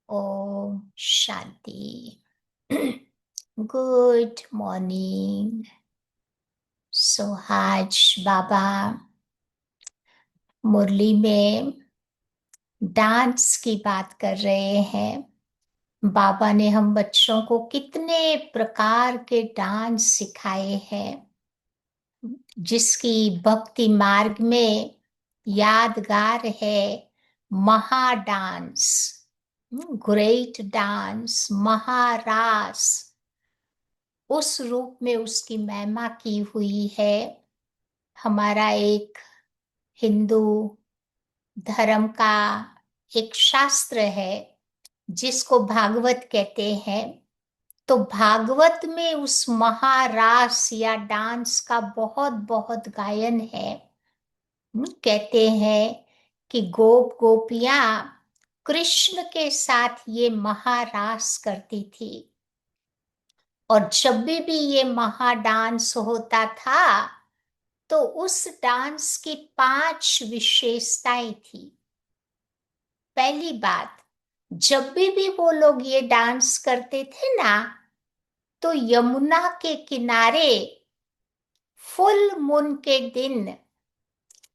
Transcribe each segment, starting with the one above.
Om Shanti. Good morning. सो आज बाबा मुरली में dance की बात कर रहे हैं। बाबा ने हम बच्चों को कितने प्रकार के डांस सिखाए हैं, जिसकी भक्ति मार्ग में यादगार है महा डांस, ग्रेट डांस, महारास। उस रूप में उसकी महिमा की हुई है। हमारा एक हिंदू धर्म का एक शास्त्र है जिसको भागवत कहते हैं। तो भागवत में उस महारास या डांस का बहुत बहुत गायन है। कहते हैं कि गोप गोपियां कृष्ण के साथ ये महारास करती थी। और जब भी ये महा डांस होता था तो उस डांस की 5 विशेषताएं थी। पहली बात, जब भी वो लोग ये डांस करते थे ना, तो यमुना के किनारे फुल मून के दिन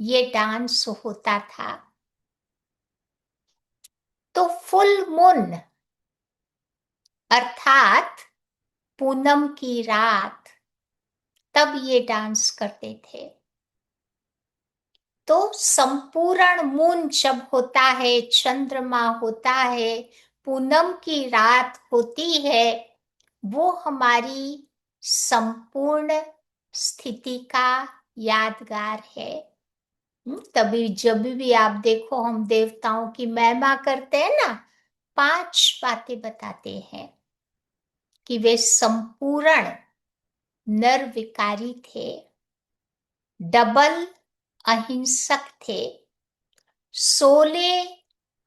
ये डांस होता था। तो फुल मून अर्थात पूनम की रात, तब ये डांस करते थे। तो संपूर्ण मून जब होता है, चंद्रमा होता है, पूनम की रात होती है, वो हमारी संपूर्ण स्थिति का यादगार है। तभी जब भी आप देखो हम देवताओं की महिमा करते हैं ना, 5 बातें बताते हैं कि वे संपूर्ण निर्विकारी थे, डबल अहिंसक थे, 16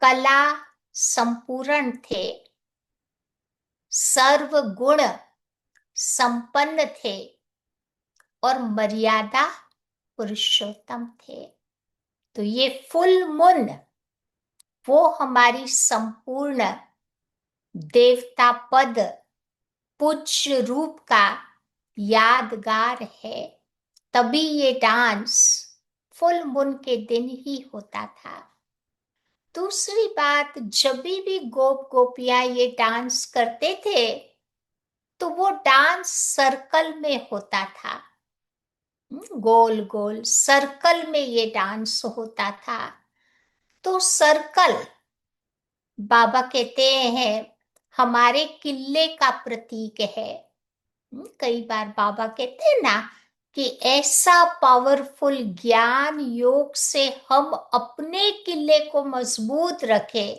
कला संपूर्ण थे, सर्व गुण संपन्न थे और मर्यादा पुरुषोत्तम थे। तो ये फुल मून वो हमारी संपूर्ण देवता पद पूज्य रूप का यादगार है। तभी ये डांस फुल मून के दिन ही होता था। दूसरी बात, जब भी गोप गोपियां ये डांस करते थे तो वो डांस सर्कल में होता था। गोल गोल सर्कल में ये डांस होता था। तो सर्कल बाबा कहते हैं हमारे किले का प्रतीक है। कई बार बाबा कहते हैं ना कि ऐसा पावरफुल ज्ञान योग से हम अपने किले को मजबूत रखें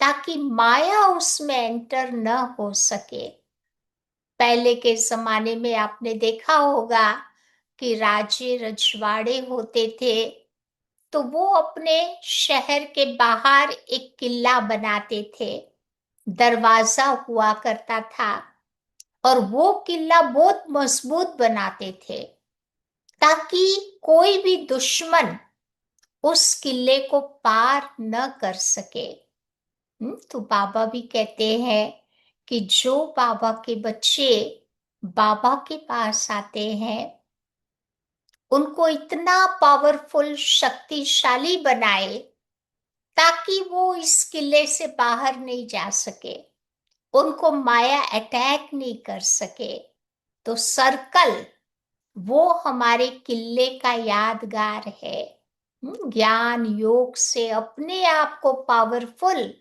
ताकि माया उसमें एंटर न हो सके। पहले के जमाने में आपने देखा होगा कि राजे रजवाड़े होते थे, तो वो अपने शहर के बाहर एक किला बनाते थे, दरवाजा हुआ करता था, और वो किला बहुत मजबूत बनाते थे ताकि कोई भी दुश्मन उस किले को पार न कर सके। तो बाबा भी कहते हैं कि जो बाबा के बच्चे बाबा के पास आते हैं, उनको इतना पावरफुल शक्तिशाली बनाए ताकि वो इस किले से बाहर नहीं जा सके, उनको माया अटैक नहीं कर सके। तो सर्कल वो हमारे किले का यादगार है। ज्ञान योग से अपने आप को पावरफुल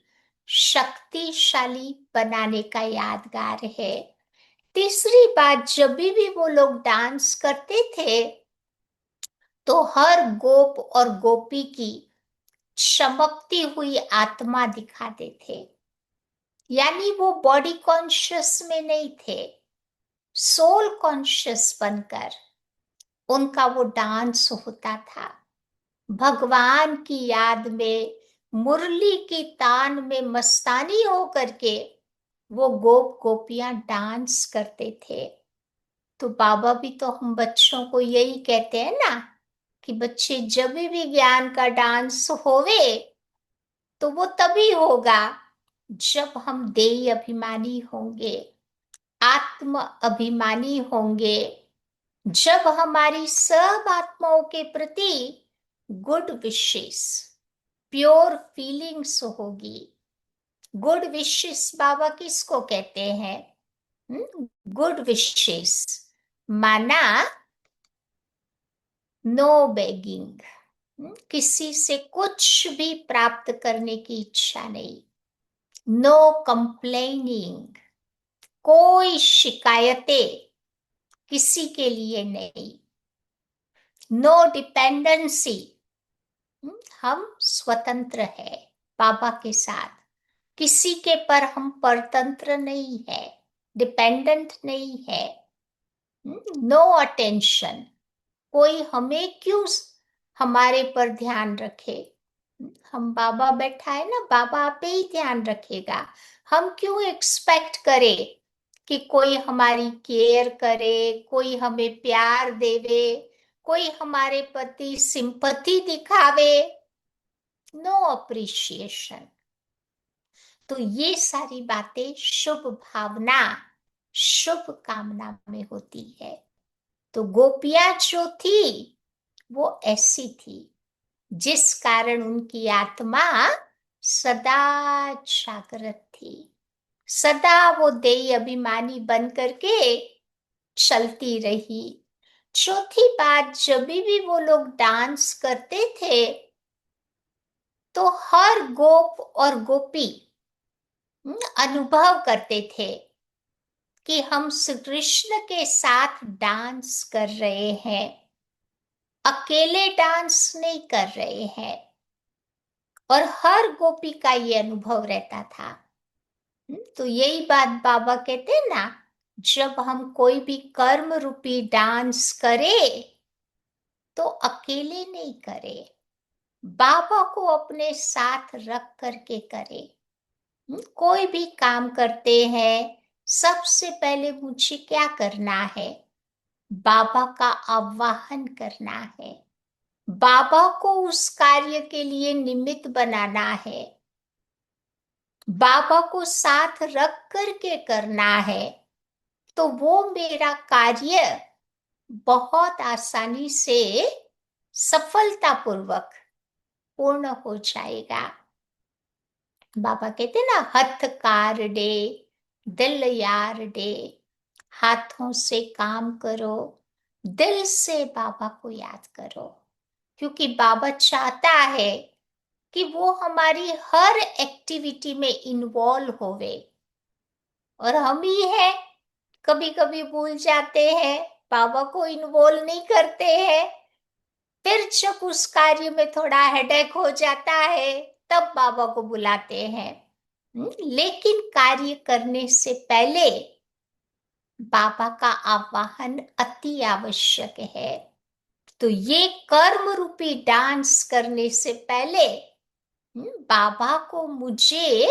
शक्तिशाली बनाने का यादगार है। तीसरी बात, जब भी वो लोग डांस करते थे तो हर गोप और गोपी की चमकती हुई आत्मा दिखाते थे। यानी वो बॉडी कॉन्शियस में नहीं थे, सोल कॉन्शियस बनकर उनका वो डांस होता था। भगवान की याद में, मुरली की तान में मस्तानी हो करके वो गोप गोपियां डांस करते थे। तो बाबा भी तो हम बच्चों को यही कहते हैं ना कि बच्चे जब भी ज्ञान का डांस होवे तो वो तभी होगा जब हम देही अभिमानी होंगे, आत्म अभिमानी होंगे, जब हमारी सब आत्माओं के प्रति गुड विशेस, प्योर फीलिंग्स होगी। गुड विशेस बाबा किसको कहते हैं? गुड विशेस माना नो बेगिंग, किसी से कुछ भी प्राप्त करने की इच्छा नहीं। नो कंप्लेनिंग, कोई शिकायतें किसी के लिए नहीं। नो डिपेंडेंसी, हम स्वतंत्र है बाबा के साथ, किसी के पर हम परतंत्र नहीं है, डिपेंडेंट नहीं है। नो अटेंशन, कोई हमें क्यों हमारे पर ध्यान रखे? हम बाबा बैठा है ना, बाबा आप पे ही ध्यान रखेगा। हम क्यों एक्सपेक्ट करें कि कोई हमारी केयर करे, कोई हमें प्यार देवे, कोई हमारे प्रति सिंपैथी दिखावे? No appreciation. तो ये सारी बातें शुभ भावना, शुभ कामना में होती है। तो गोपियां जो थी वो ऐसी थी, जिस कारण उनकी आत्मा सदा जागृत थी। सदा वो देही अभिमानी बन करके चलती रही। चौथी बात, जब भी वो लोग डांस करते थे तो हर गोप और गोपी अनुभव करते थे कि हम श्री कृष्ण के साथ डांस कर रहे हैं, अकेले डांस नहीं कर रहे हैं। और हर गोपी का ये अनुभव रहता था। तो यही बात बाबा कहते हैं ना, जब हम कोई भी कर्म रूपी डांस करें तो अकेले नहीं करें, बाबा को अपने साथ रख करके करें। कोई भी काम करते हैं, सबसे पहले मुझे क्या करना है? बाबा का आवाहन करना है, बाबा को उस कार्य के लिए निमित्त बनाना है, बाबा को साथ रख करके करना है। तो वो मेरा कार्य बहुत आसानी से सफलतापूर्वक पूर्ण हो जाएगा। बाबा कहते ना, हथ कार डे दिल यार डे, हाथों से काम करो, दिल से बाबा को याद करो। क्योंकि बाबा चाहता है कि वो हमारी हर एक्टिविटी में इन्वॉल्व होवे। और हम ही है, कभी कभी भूल जाते हैं, बाबा को इन्वॉल्व नहीं करते हैं। फिर जब उस कार्य में थोड़ा हेडेक हो जाता है तब बाबा को बुलाते हैं। लेकिन कार्य करने से पहले बाबा का आवाहन अति आवश्यक है। तो ये कर्म रूपी डांस करने से पहले बाबा को मुझे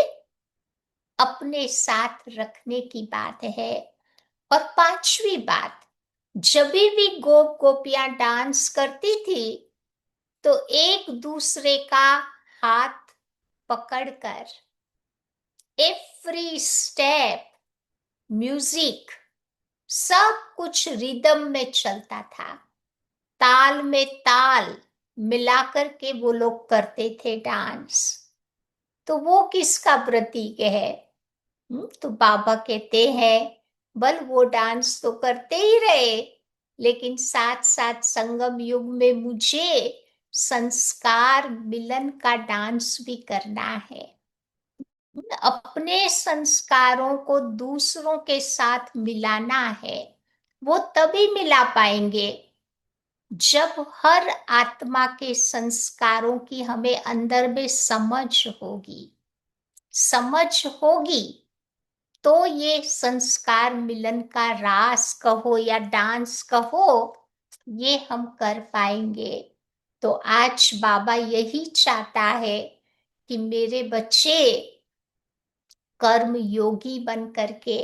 अपने साथ रखने की बात है। और पांचवी बात, जब भी गोप गोपियां डांस करती थी तो एक दूसरे का हाथ पकड़कर एवरी स्टेप, म्यूजिक, सब कुछ रिदम में चलता था, ताल में ताल मिलाकर के वो लोग करते थे डांस। तो वो किसका प्रतीक है? तो बाबा कहते हैं, बल वो डांस तो करते ही रहे, लेकिन साथ साथ संगम युग में मुझे संस्कार मिलन का डांस भी करना है। अपने संस्कारों को दूसरों के साथ मिलाना है। वो तभी मिला पाएंगे जब हर आत्मा के संस्कारों की हमें अंदर में समझ होगी। समझ होगी तो ये संस्कार मिलन का रास कहो या डांस कहो, ये हम कर पाएंगे। तो आज बाबा यही चाहता है कि मेरे बच्चे कर्म योगी बन करके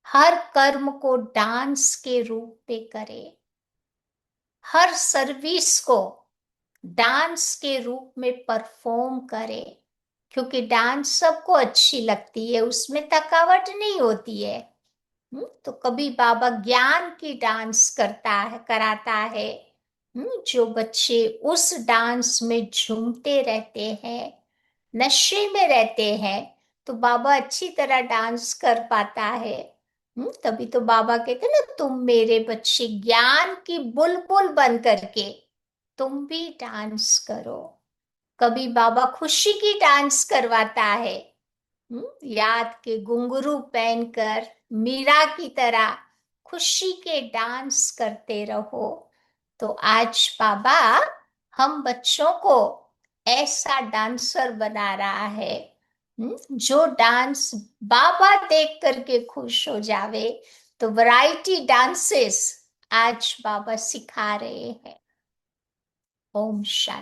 हर कर्म को डांस के रूप में करें, हर सर्विस को डांस के रूप में परफॉर्म करें। क्योंकि डांस सबको अच्छी लगती है, उसमें थकावट नहीं होती है। तो कभी बाबा ज्ञान की डांस करता है, कराता है। जो बच्चे उस डांस में झूमते रहते हैं, नशे में रहते हैं, तो बाबा अच्छी तरह डांस कर पाता है। तभी तो बाबा कहते हैं ना, तुम मेरे बच्चे ज्ञान की बुलबुल बन करके तुम भी डांस करो। कभी बाबा खुशी की डांस करवाता है। याद के घुंघरू पहनकर मीरा की तरह खुशी के डांस करते रहो। तो आज बाबा हम बच्चों को ऐसा डांसर बना रहा है, जो डांस बाबा देख करके खुश हो जावे। तो वैरायटी डांसेस आज बाबा सिखा रहे हैं। ओम शांति।